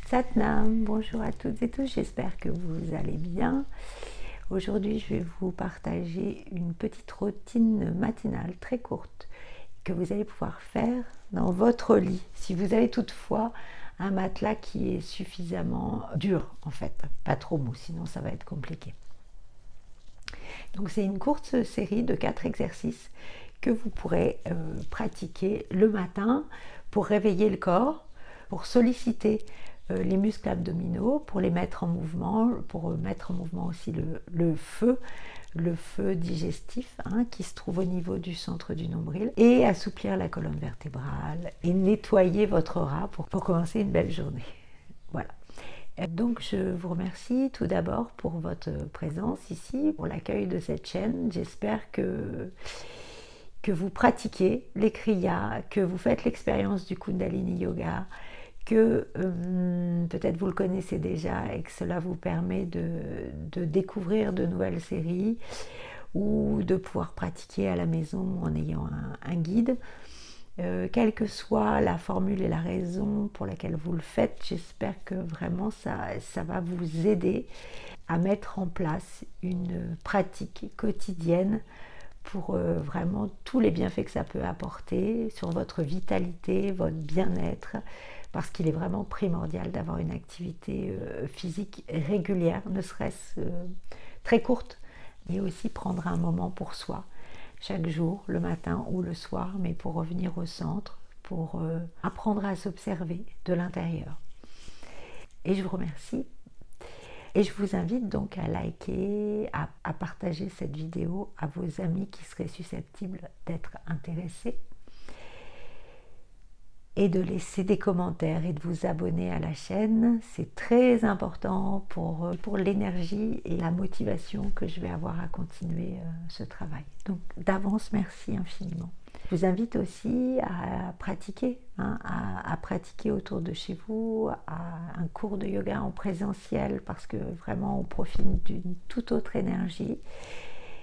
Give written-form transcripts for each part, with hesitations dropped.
Satnam, bonjour à toutes et tous, j'espère que vous allez bien. Aujourd'hui, je vais vous partager une petite routine matinale très courte que vous allez pouvoir faire dans votre lit. Si vous avez toutefois un matelas qui est suffisamment dur, en fait, pas trop mou, sinon ça va être compliqué. Donc c'est une courte série de 4 exercices que vous pourrez pratiquer le matin pour réveiller le corps, pour solliciter les muscles abdominaux, pour les mettre en mouvement, pour mettre en mouvement aussi le feu digestif qui se trouve au niveau du centre du nombril, et assouplir la colonne vertébrale et nettoyer votre rat pour commencer une belle journée. Voilà. Donc je vous remercie tout d'abord pour votre présence ici, pour l'accueil de cette chaîne. J'espère que vous pratiquez les kriyas, que vous faites l'expérience du Kundalini Yoga, que peut-être vous le connaissez déjà et que cela vous permet de découvrir de nouvelles séries ou de pouvoir pratiquer à la maison en ayant un guide. Quelle que soit la formule et la raison pour laquelle vous le faites, j'espère que vraiment ça va vous aider à mettre en place une pratique quotidienne pour vraiment tous les bienfaits que ça peut apporter sur votre vitalité, votre bien-être, parce qu'il est vraiment primordial d'avoir une activité physique régulière, ne serait-ce très courte, mais aussi prendre un moment pour soi, chaque jour, le matin ou le soir, mais pour revenir au centre, pour apprendre à s'observer de l'intérieur. Et je vous remercie. Et je vous invite donc à liker, à partager cette vidéo à vos amis qui seraient susceptibles d'être intéressés, et de laisser des commentaires et de vous abonner à la chaîne. C'est très important pour l'énergie et la motivation que je vais avoir à continuer ce travail. Donc d'avance, merci infiniment. Je vous invite aussi à pratiquer, à pratiquer autour de chez vous, à un cours de yoga en présentiel, parce que vraiment on profite d'une toute autre énergie.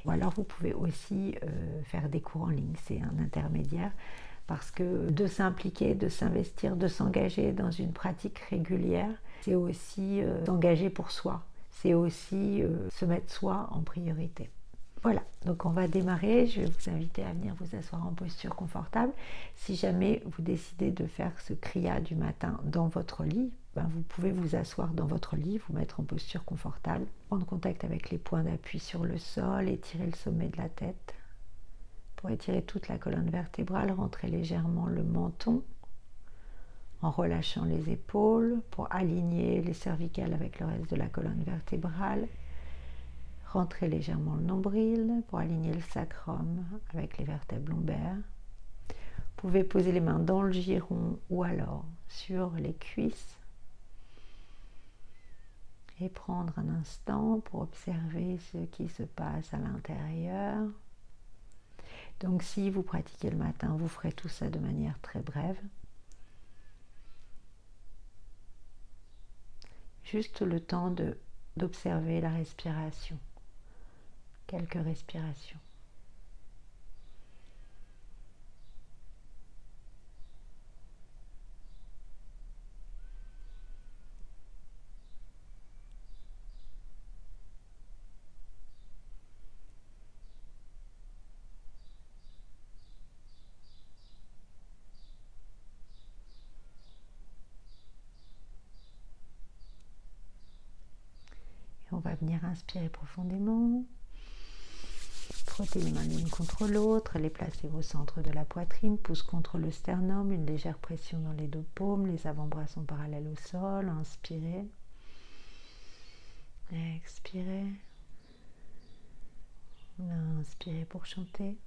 Ou alors vous pouvez aussi faire des cours en ligne, c'est un intermédiaire, parce que de s'impliquer, de s'investir, de s'engager dans une pratique régulière, c'est aussi s'engager pour soi, c'est aussi se mettre soi en priorité. Voilà, donc on va démarrer. Je vais vous inviter à venir vous asseoir en posture confortable. Si jamais vous décidez de faire ce kriya du matin dans votre lit, vous pouvez vous asseoir dans votre lit, vous mettre en posture confortable, prendre contact avec les points d'appui sur le sol, étirer le sommet de la tête. Pour étirer toute la colonne vertébrale, rentrer légèrement le menton en relâchant les épaules pour aligner les cervicales avec le reste de la colonne vertébrale. Rentrez légèrement le nombril pour aligner le sacrum avec les vertèbres lombaires. Vous pouvez poser les mains dans le giron ou alors sur les cuisses et prendre un instant pour observer ce qui se passe à l'intérieur. Donc si vous pratiquez le matin, vous ferez tout ça de manière très brève. Juste le temps d'observer la respiration. Quelques respirations. On va venir inspirer profondément, frotter les mains l'une contre l'autre, les placer au centre de la poitrine, pouce contre le sternum, une légère pression dans les deux paumes, les avant-bras sont parallèles au sol, inspirez, expirez, inspirez pour chanter.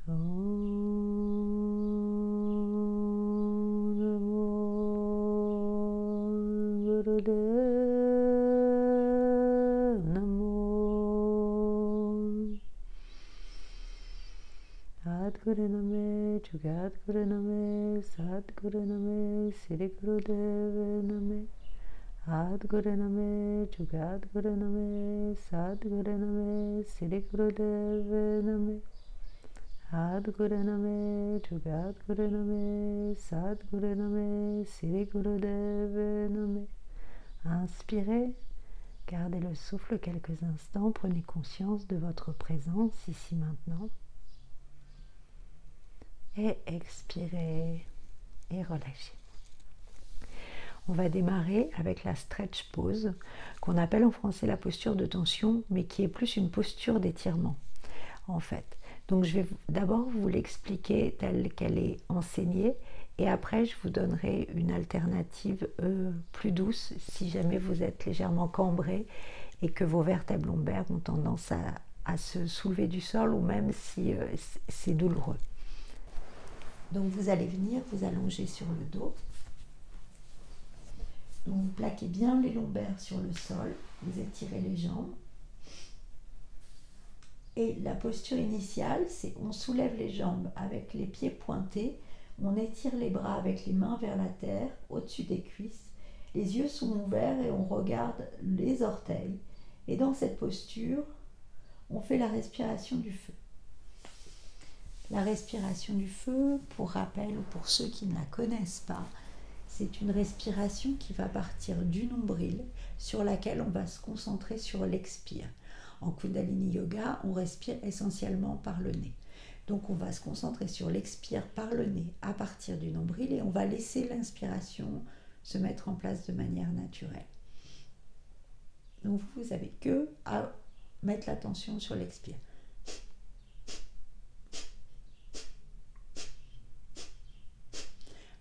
Sadguru Name, Jugadguru Name, Sadguru Name, Sri Gurudev Name, Adguru Name, Jugadguru Name, Sadguru Name, Sri Gurudev Name, Adguru Name, Jugadguru Name, Sadguru Name, Sri Gurudev Name. Inspirez, gardez le souffle quelques instants, prenez conscience de votre présence ici maintenant. Et expirez et relâchez. On va démarrer avec la stretch pose, qu'on appelle en français la posture de tension, mais qui est plus une posture d'étirement, en fait. Donc je vais d'abord vous l'expliquer telle qu'elle est enseignée, et après je vous donnerai une alternative plus douce, si jamais vous êtes légèrement cambré, et que vos vertèbres lombaires ont tendance à se soulever du sol, ou même si c'est douloureux. Donc vous allez venir vous allonger sur le dos. Donc vous plaquez bien les lombaires sur le sol, vous étirez les jambes. Et la posture initiale, c'est on soulève les jambes avec les pieds pointés, on étire les bras avec les mains vers la terre, au-dessus des cuisses. Les yeux sont ouverts et on regarde les orteils. Et dans cette posture, on fait la respiration du feu. La respiration du feu, pour rappel ou pour ceux qui ne la connaissent pas, c'est une respiration qui va partir du nombril, sur laquelle on va se concentrer sur l'expire. En Kundalini Yoga, on respire essentiellement par le nez. Donc on va se concentrer sur l'expire par le nez à partir du nombril et on va laisser l'inspiration se mettre en place de manière naturelle. Donc vous n'avez que à mettre l'attention sur l'expire.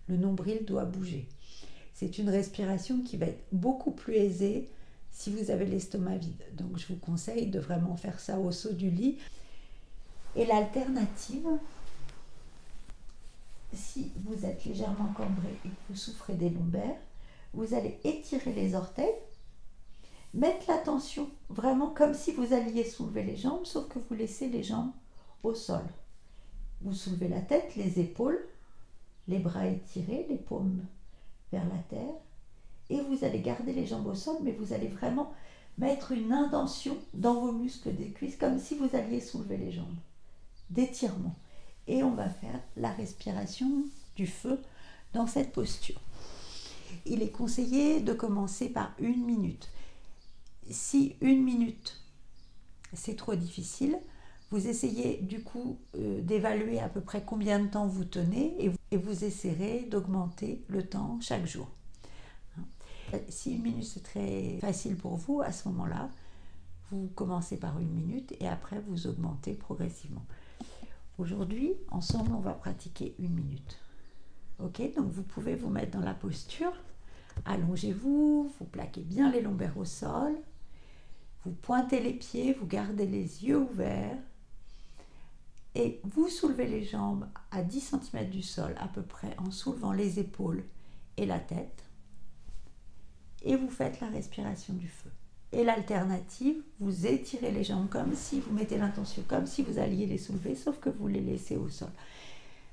Le nombril doit bouger. C'est une respiration qui va être beaucoup plus aisée si vous avez l'estomac vide. Donc je vous conseille de vraiment faire ça au saut du lit. Et l'alternative, si vous êtes légèrement cambré et que vous souffrez des lombaires, vous allez étirer les orteils, mettre l'attention vraiment comme si vous alliez soulever les jambes, sauf que vous laissez les jambes au sol. Vous soulevez la tête, les épaules, les bras étirés, les paumes vers la terre, et vous allez garder les jambes au sol, mais vous allez vraiment mettre une intention dans vos muscles des cuisses, comme si vous alliez soulever les jambes, d'étirement. Et on va faire la respiration du feu dans cette posture. Il est conseillé de commencer par 1 minute. Si 1 minute, c'est trop difficile, vous essayez du coup d'évaluer à peu près combien de temps vous tenez et vous essayerez d'augmenter le temps chaque jour. Si 1 minute c'est très facile pour vous, à ce moment-là, vous commencez par 1 minute et après vous augmentez progressivement. Aujourd'hui, ensemble, on va pratiquer 1 minute. Ok, donc vous pouvez vous mettre dans la posture, allongez-vous, vous plaquez bien les lombaires au sol, vous pointez les pieds, vous gardez les yeux ouverts et vous soulevez les jambes à 10 cm du sol à peu près en soulevant les épaules et la tête et vous faites la respiration du feu. Et l'alternative, vous étirez les jambes comme si vous mettez l'intention, comme si vous alliez les soulever, sauf que vous les laissez au sol.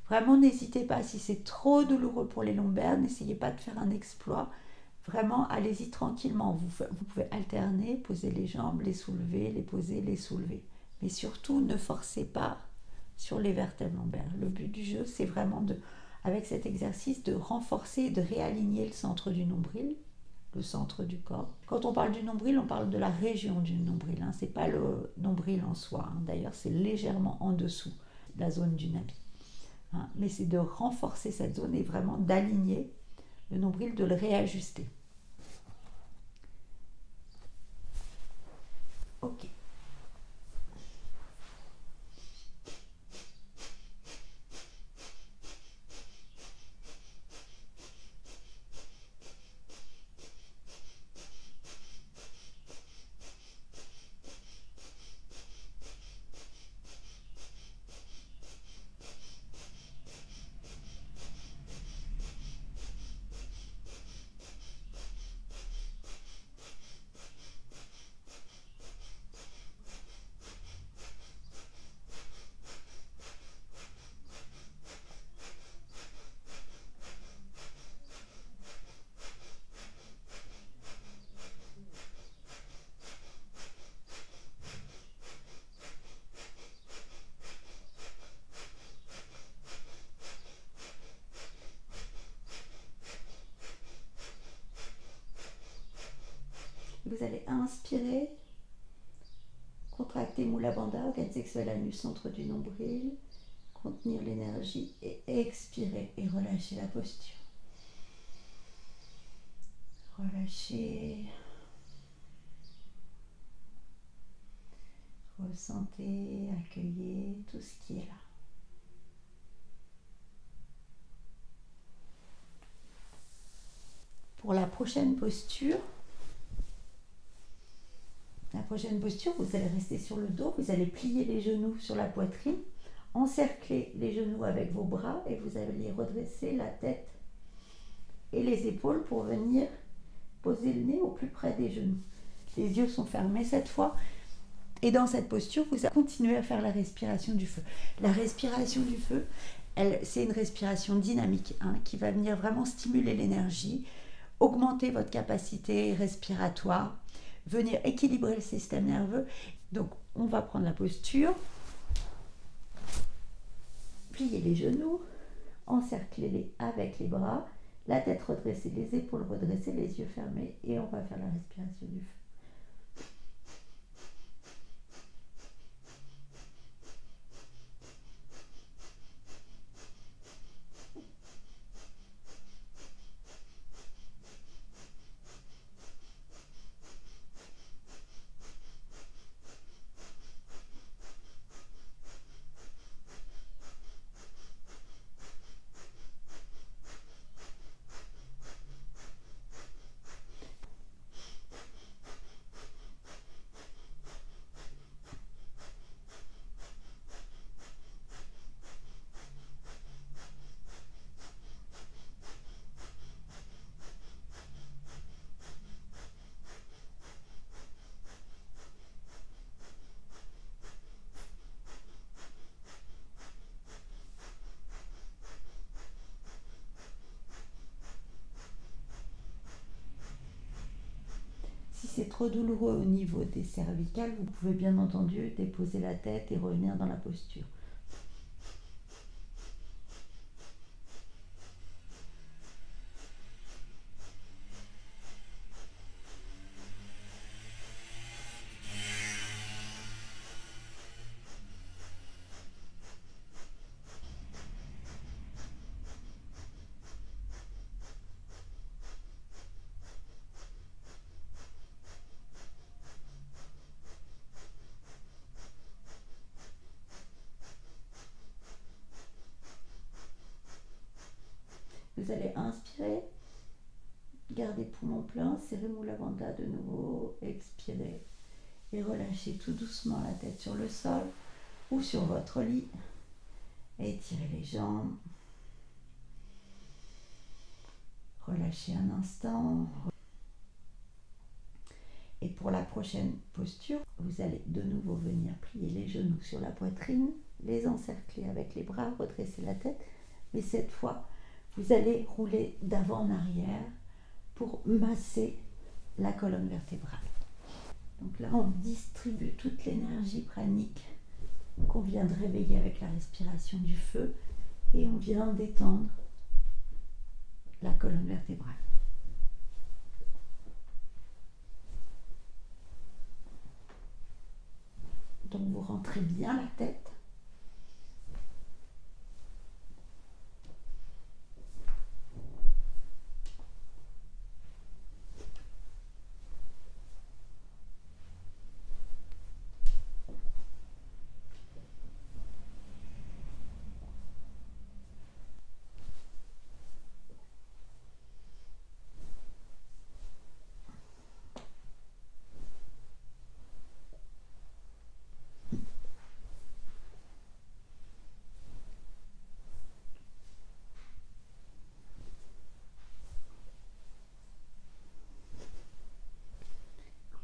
Vraiment, n'hésitez pas, si c'est trop douloureux pour les lombaires, n'essayez pas de faire un exploit. Vraiment, allez-y tranquillement. Vous pouvez alterner, poser les jambes, les soulever, les poser, les soulever. Mais surtout, ne forcez pas sur les vertèbres lombaires. Le but du jeu, c'est vraiment, avec cet exercice, de renforcer et de réaligner le centre du nombril, le centre du corps. Quand on parle du nombril, on parle de la région du nombril. Ce n'est pas le nombril en soi. D'ailleurs, c'est légèrement en dessous de la zone du nabi. Mais c'est de renforcer cette zone et vraiment d'aligner le nombril, de le réajuster. Ok. vous allez inspirer, contracter Mula Bandha, organe sexuel anus, centre du nombril, contenir l'énergie et expirer et relâcher la posture. Relâchez. Ressentez, accueillez tout ce qui est là. Pour la prochaine posture, vous allez rester sur le dos, vous allez plier les genoux sur la poitrine, encercler les genoux avec vos bras et vous allez redresser la tête et les épaules pour venir poser le nez au plus près des genoux. Les yeux sont fermés cette fois. Et dans cette posture, vous allez continuer à faire la respiration du feu. La respiration du feu, c'est une respiration dynamique qui va venir vraiment stimuler l'énergie, augmenter votre capacité respiratoire, venir équilibrer le système nerveux. Donc, on va prendre la posture, plier les genoux, encercler-les avec les bras, la tête redressée, les épaules redressées, les yeux fermés, et on va faire la respiration du feu. Si c'est trop douloureux au niveau des cervicales, vous pouvez bien entendu déposer la tête et revenir dans la posture. Vous allez inspirer, gardez poumon plein, serrez Mula Bandha de nouveau, expirez et relâchez tout doucement la tête sur le sol ou sur votre lit. Étirez les jambes, relâchez un instant. Et pour la prochaine posture, vous allez de nouveau venir plier les genoux sur la poitrine, les encercler avec les bras, redresser la tête, mais cette fois, vous allez rouler d'avant en arrière pour masser la colonne vertébrale. Donc là, on distribue toute l'énergie pranique qu'on vient de réveiller avec la respiration du feu et on vient détendre la colonne vertébrale. Donc vous rentrez bien la tête.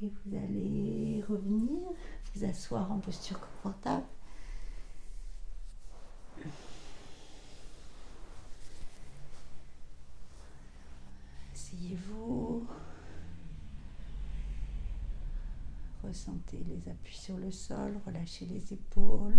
Et vous allez revenir, vous asseoir en posture confortable. Asseyez-vous. Ressentez les appuis sur le sol, relâchez les épaules.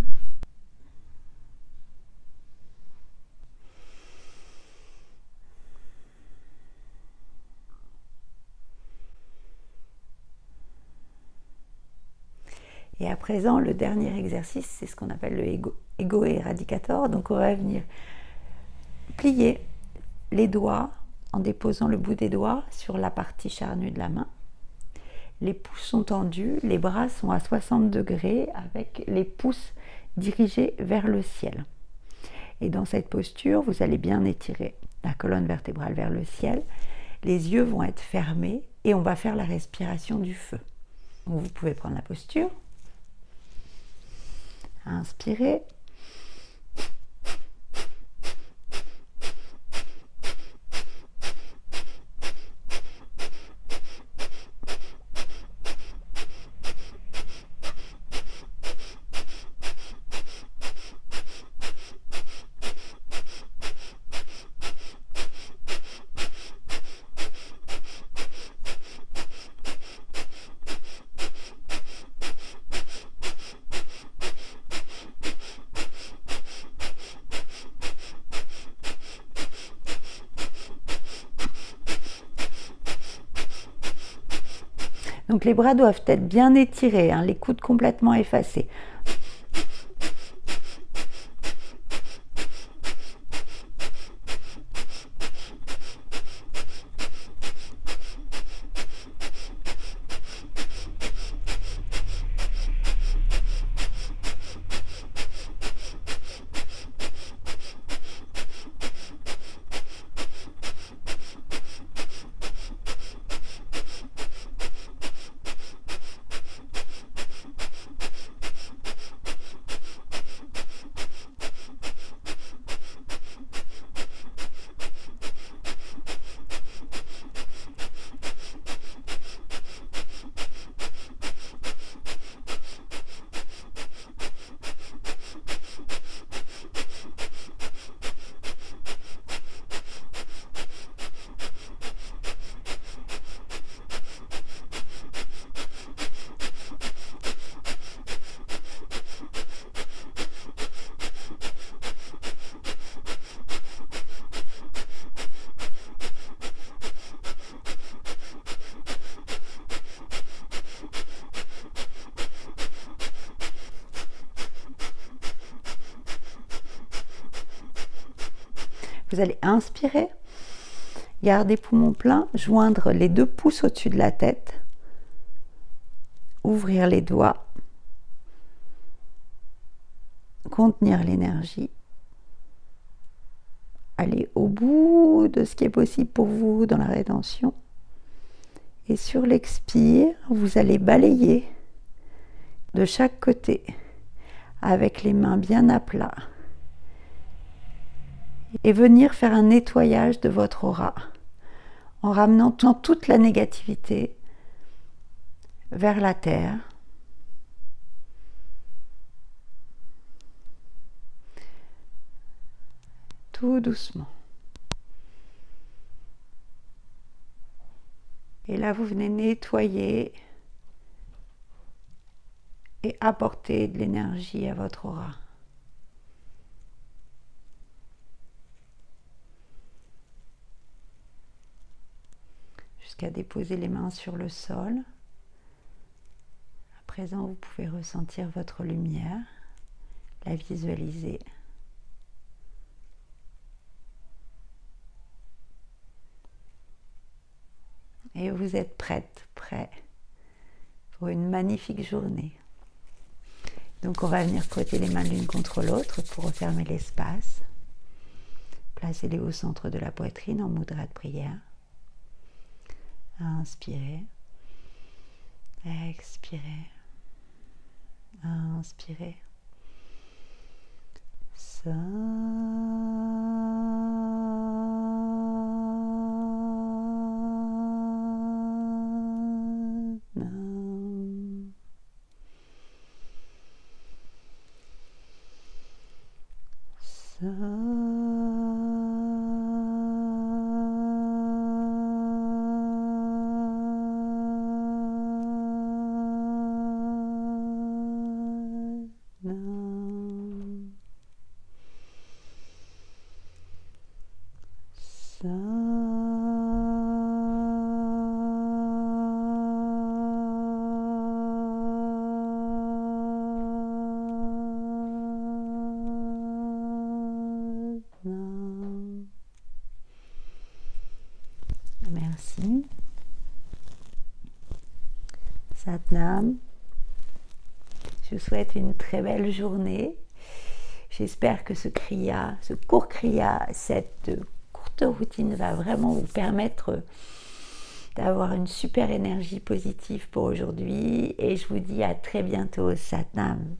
Et à présent, le dernier exercice, c'est ce qu'on appelle le ego éradicator. Donc on va venir plier les doigts en déposant le bout des doigts sur la partie charnue de la main. Les pouces sont tendus, les bras sont à 60 degrés avec les pouces dirigés vers le ciel. Et dans cette posture, vous allez bien étirer la colonne vertébrale vers le ciel. Les yeux vont être fermés et on va faire la respiration du feu. Donc vous pouvez prendre la posture. Inspirez. Donc les bras doivent être bien étirés, hein, les coudes complètement effacés. Vous allez inspirer, garder poumon plein, joindre les 2 pouces au-dessus de la tête, ouvrir les doigts, contenir l'énergie, aller au bout de ce qui est possible pour vous dans la rétention. Et sur l'expire, vous allez balayer de chaque côté avec les mains bien à plat et venir faire un nettoyage de votre aura en ramenant toute la négativité vers la terre. Tout doucement. Et là, vous venez nettoyer et apporter de l'énergie à votre aura. Jusqu'à déposer les mains sur le sol. À présent, vous pouvez ressentir votre lumière, la visualiser. Et vous êtes prête, prêt pour une magnifique journée. Donc on va venir frotter les mains l'une contre l'autre pour refermer l'espace. Placez-les au centre de la poitrine en mudra de prière. Inspirez, expirez, inspirez. Satnam. Je vous souhaite une très belle journée. J'espère que ce kriya, ce court kriya, cette courte routine va vraiment vous permettre d'avoir une super énergie positive pour aujourd'hui. Et je vous dis à très bientôt. Satnam.